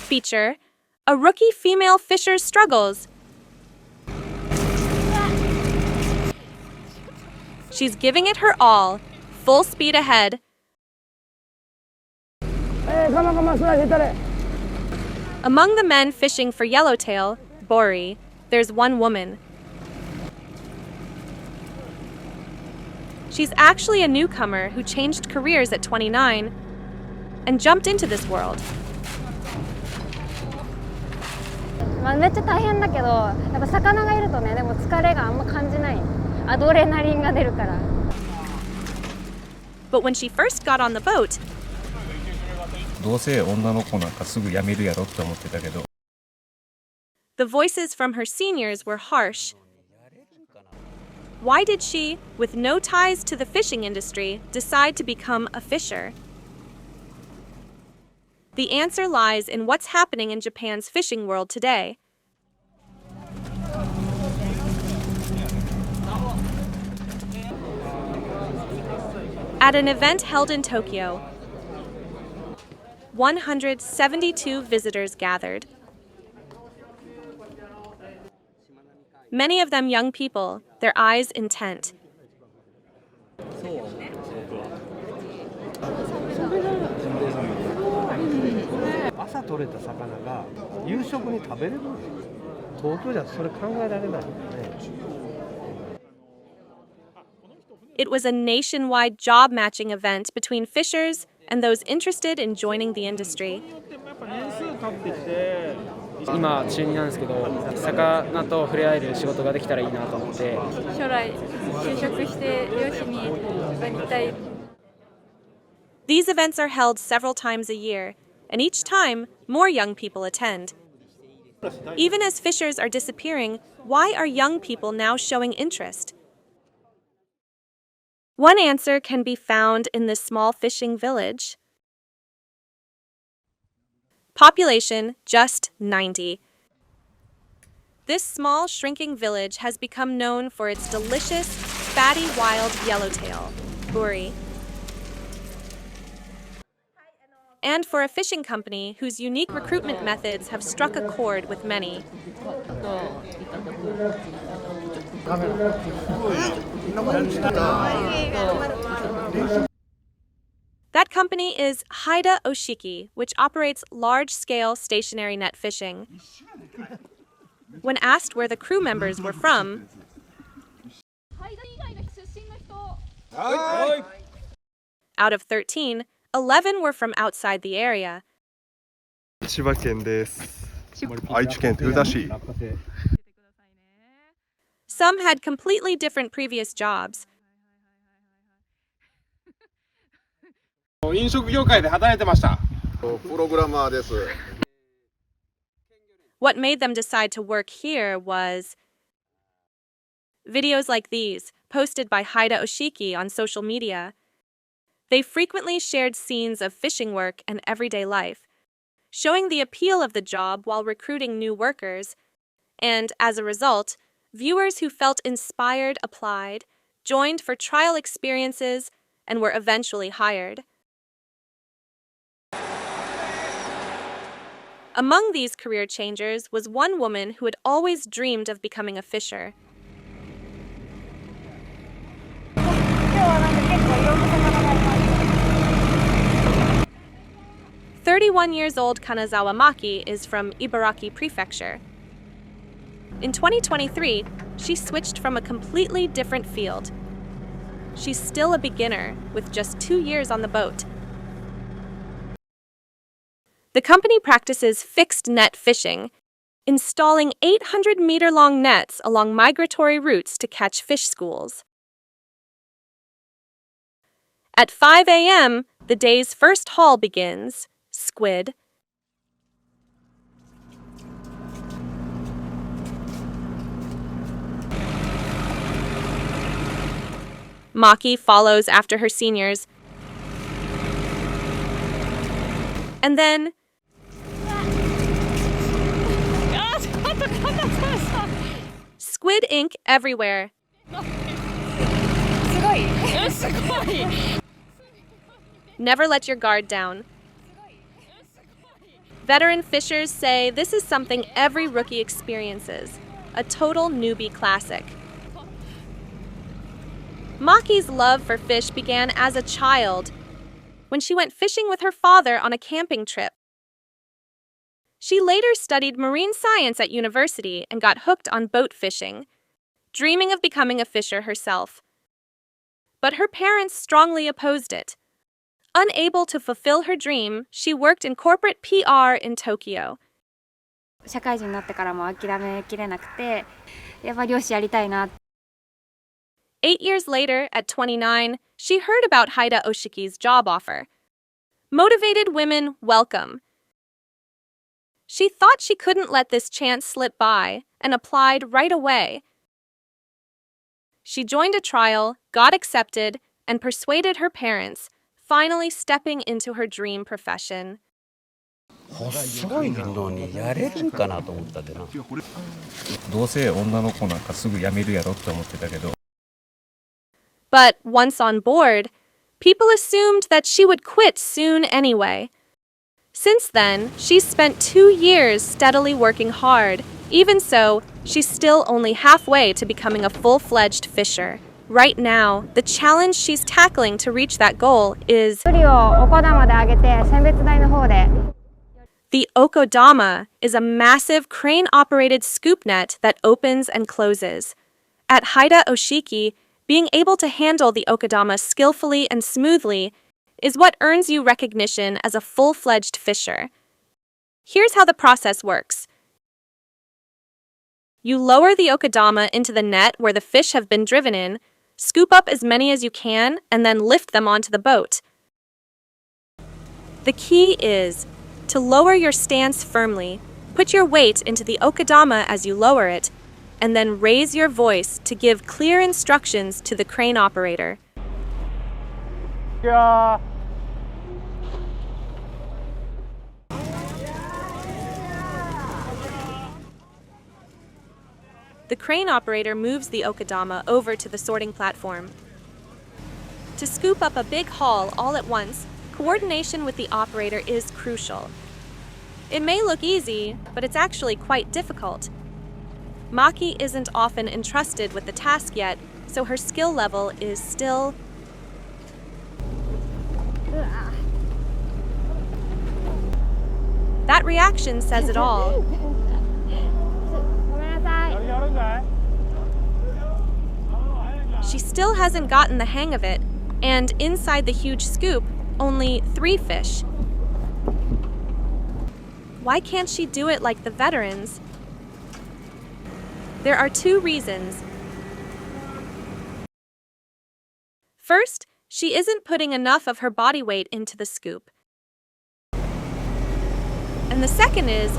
feature, a rookie female fisher struggles. She's giving it her all, full speed ahead. Among the men fishing for yellowtail, Bori, there's one woman. She's actually a newcomer who changed careers at 29 and jumped into this world. めっちゃ大変だけど、やっぱ魚がいるとね、でも疲れがあんま感じない。アドレナリンが出るから。But when she first got on the boat, どうせ女の子なんかすぐ辞めるやろって思ってたけど。the voices from her seniors were harsh. Why did she, with no ties to the fishing industry, decide to become a fisher? The answer lies in what's happening in Japan's fishing world today. At an event held in Tokyo, 172 visitors gathered. Many of them young people, their eyes intent. 朝取れた魚が夕食に食べれるの。東京じゃそれ考えられないよね。It was a nationwide job matching event between fishers and those interested in joining the industry. 今中2なんですけど、魚と触れ合える仕事ができたらいいなと思って。将来就職して漁師になりたい。These events are held several times a year, and each time, more young people attend. Even as fishers are disappearing, why are young people now showing interest? One answer can be found in this small fishing village. Population just 90. This small, shrinking village has become known for its delicious, fatty wild yellowtail, buri, and for a fishing company whose unique recruitment methods have struck a chord with many. That company is Haida Oshiki, which operates large-scale stationary net fishing. When asked where the crew members were from, out of 13, 11 were from outside the area. 千葉県です。愛知県豊田市。 Some had completely different previous jobs. 飲食業界で働いてました。プログラマーです。 What made them decide to work here was videos like these, posted by Haida Oshiki on social media. They frequently shared scenes of fishing work and everyday life, showing the appeal of the job while recruiting new workers. And as a result, viewers who felt inspired applied, joined for trial experiences, and were eventually hired. Among these career changers was one woman who had always dreamed of becoming a fisher. "31-year-old Kanazawa Maki is from Ibaraki Prefecture. In 2023, she switched from a completely different field. She's still a beginner with just 2 years on the boat. The company practices fixed net fishing, installing 800-meter-long nets along migratory routes to catch fish schools. At 5 a.m., the day's first haul begins: squid, Maki follows after her seniors, and then squid ink everywhere. Never let your guard down. Veteran fishers say this is something every rookie experiences, a total newbie classic. Maki's love for fish began as a child, when she went fishing with her father on a camping trip. She later studied marine science at university and got hooked on boat fishing, dreaming of becoming a fisher herself. But her parents strongly opposed it. Unable to fulfill her dream, she worked in corporate PR in Tokyo. 社会人になってからも諦めきれなくて、やっぱ漁師やりたいな。8 years later, at 29, she heard about Haida Oshiki's job offer. Motivated women welcome. She thought she couldn't let this chance slip by and applied right away. She joined a trial, got accepted, and persuaded her parents, finally stepping into her dream profession. 細いのにやれるかなと思ったでな。どうせ女の子なんかすぐ辞めるやろって思ってたけど。But once on board, people assumed that she would quit soon anyway. Since then, she's spent 2 years steadily working hard. Even so, she's still only halfway to becoming a full-fledged fisher. Right now, the challenge she's tackling to reach that goal is 距離をおこ玉で上げて選別台の方で。the okodama is a massive crane-operated scoop net that opens and closes. At Haida Oshiki, being able to handle the okodama skillfully and smoothly is what earns you recognition as a full-fledged fisher. Here's how the process works. You lower the okodama into the net where the fish have been driven in, scoop up as many as you can, and then lift them onto the boat. The key is to lower your stance firmly, put your weight into the okodama as you lower it, and then raise your voice to give clear instructions to the crane operator. Yeah. The crane operator moves the okodama over to the sorting platform. To scoop up a big haul all at once, coordination with the operator is crucial. It may look easy, but it's actually quite difficult. Maki isn't often entrusted with the task yet, so her skill level is still... That reaction says it all. ごめんなさい。 She still hasn't gotten the hang of it, and inside the huge scoop, only 3 fish. Why can't she do it like the veterans? There are 2 reasons. First, she isn't putting enough of her body weight into the scoop. And the second is,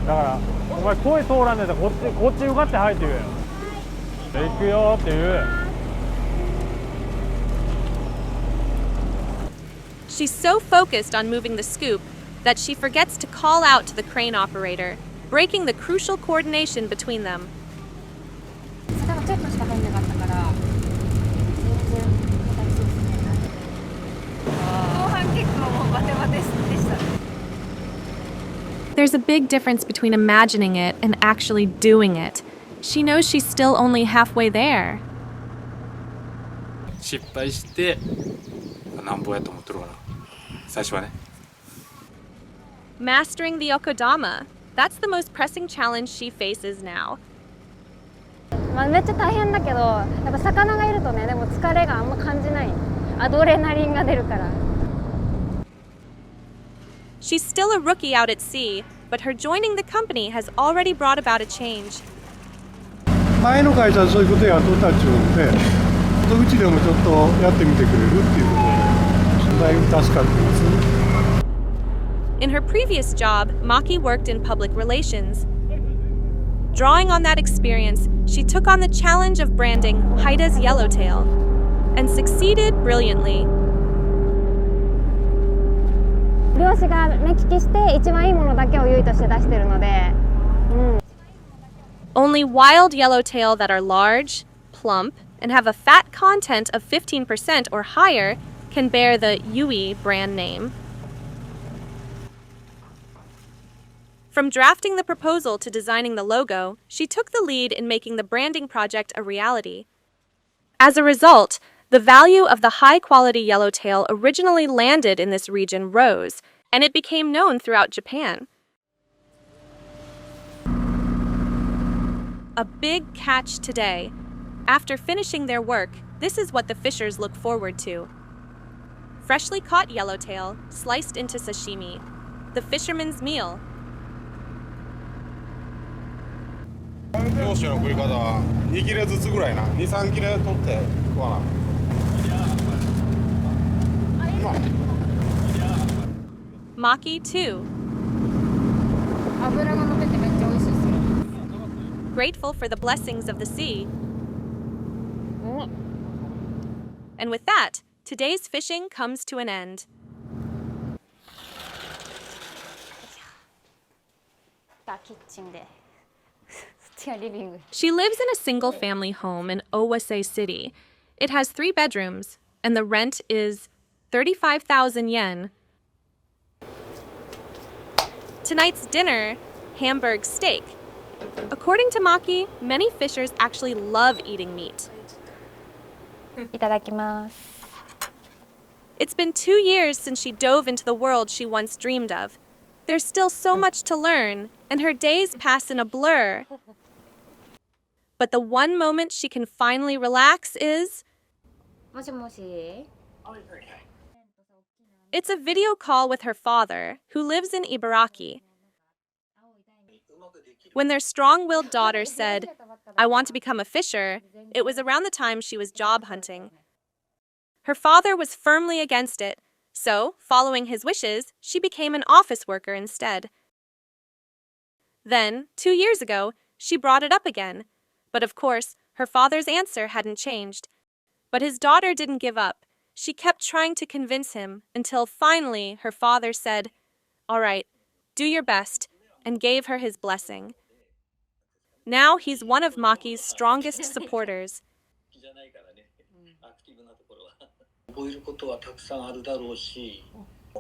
だからお前声通らんねえとこっち向かって入って言えよ。行くよって言え。 she's so focused on moving the scoop that she forgets to call out to the crane operator, breaking the crucial coordination between them. 坂がちょっとしか入んなかったから、全然下手くそですね。後半結構もうバテバテでしたね。 There's a big difference between imagining it and actually doing it. She knows she's still only halfway there. 失敗してなんぼやと思ってるから最初はね。 Mastering the okodama. That's the most pressing challenge she faces now. まあめっちゃ大変だけど、やっぱ魚がいるとね、でも疲れがあんま感じない。アドレナリンが出るから。 She's still a rookie out at sea, but her joining the company has already brought about a change. 前の会社はそういうことやっとったっちゅうんで、うちでもちょっとやってみてくれるっていうことで、だいぶ助かってます。 In her previous job, Maki worked in public relations. Drawing on that experience, she took on the challenge of branding Haida's Yellowtail, and succeeded brilliantly. 漁師が目利きして一番いいものだけを優位として出してるので、Only wild yellowtail that are large, plump, and have a fat content of 15% or higher can bear the Yui brand name. From drafting the proposal to designing the logo, she took the lead in making the branding project a reality. As a result, the value of the high-quality yellowtail originally landed in this region rose, and it became known throughout Japan. A big catch today. After finishing their work, this is what the fishers look forward to. Freshly caught yellowtail, sliced into sashimi. The fisherman's meal. 漁師の食い方は2切れずつぐらいな、2、3切れ取って食わな。Maki too. 脂が乗っててめっちゃ美味しいですよ。 Grateful for the blessings of the sea. And with that, today's fishing comes to an end. キッチンで。リビング。 She lives in a single-family home in Owase City. It has 3 bedrooms, and the rent is 35,000 yen. Tonight's dinner, Hamburg steak. According to Maki, many fishers actually love eating meat. いただきます。 It's been 2 years since she dove into the world she once dreamed of. There's still so much to learn, and her days pass in a blur. But the one moment she can finally relax is... もしもし。 It's a video call with her father, who lives in Ibaraki. When their strong-willed daughter said, "I want to become a fisher," it was around the time she was job hunting. Her father was firmly against it, so, following his wishes, she became an office worker instead. Then, 2 years ago, she brought it up again. But of course, her father's answer hadn't changed. But his daughter didn't give up. She kept trying to convince him until finally her father said, "All right, do your best," and gave her his blessing. Now he's one of Maki's strongest supporters. 覚えることはたくさんあるだろうし、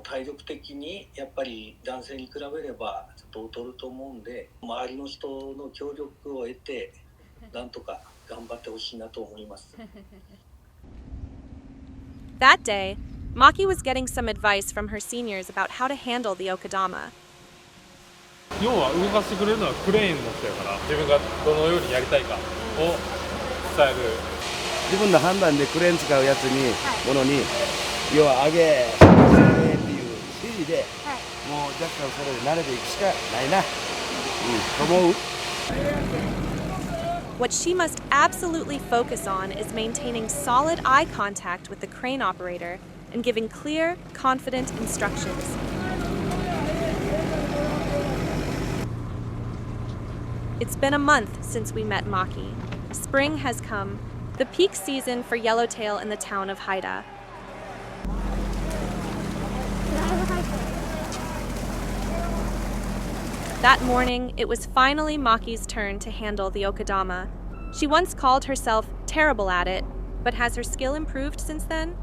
体力的にやっぱり男性に比べればちょっと劣ると思うんで、周りの人の協力を得てなんとか頑張ってほしいなと思います。 That day, Maki was getting some advice from her seniors about how to handle the okadama. 要は動かしてくれるのはクレーンの人やから、自分がどのようにやりたいかを伝える。自分の判断でクレーン使うやつに、ものに要は上げ下げっていう指示で、もう若干それで慣れていくしかないな、と思う。 What she must absolutely focus on is maintaining solid eye contact with the crane operator and giving clear, confident instructions. It's been a month since we met Maki. Spring has come, the peak season for yellowtail in the town of Haida. That morning, it was finally Maki's turn to handle the okadama. She once called herself terrible at it, but has her skill improved since then?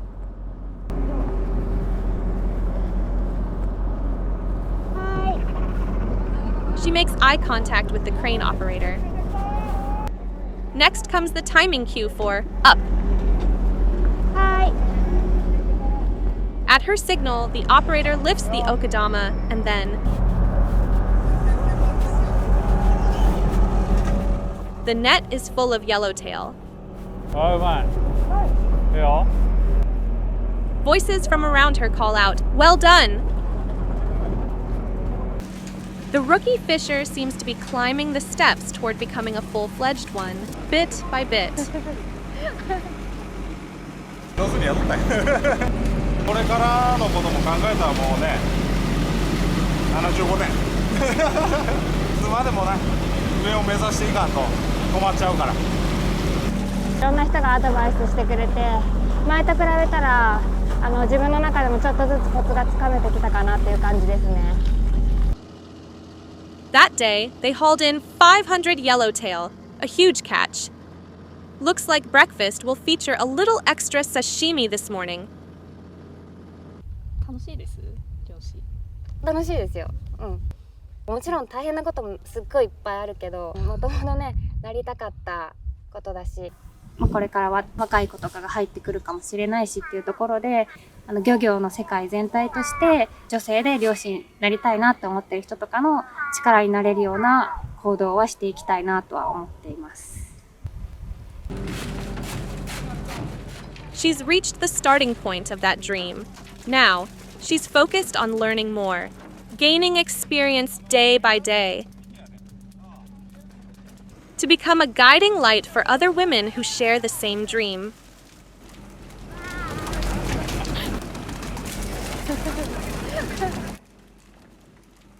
She makes eye contact with the crane operator. Next comes the timing cue for up. Hi. At her signal, the operator lifts the okadama and then... The net is full of yellowtail. Oh, man. Yeah. Voices from around her call out, "Well done!" The rookie fisher seems to be climbing the steps toward becoming a full-fledged one, bit by bit. 上手にやったよ。これからのことも考えたらもうね、75点。いつまでもね、上を目指していかんと困っちゃうから。いろんな人がアドバイスしてくれて、前と比べたら自分の中でもちょっとずつコツがつかめてきたかなっていう感じですね。That day, they hauled in 500 yellowtail, a huge catch. Looks like breakfast will feature a little extra sashimi this morning. 楽しいです、漁師。楽しいですよ。もちろん大変なこともすっごいいっぱいあるけど、もともとねなりたかったことだし、これからは若い子とかが入ってくるかもしれないしっていうところで、漁業の世界全体として女性で漁師になりたいなって思ってる人とかの力になれるような行動はしていきたいなとは思っています。She's reached the starting point of that dream. Now, she's focused on learning more, gaining experience day by day, to become a guiding light for other women who share the same dream.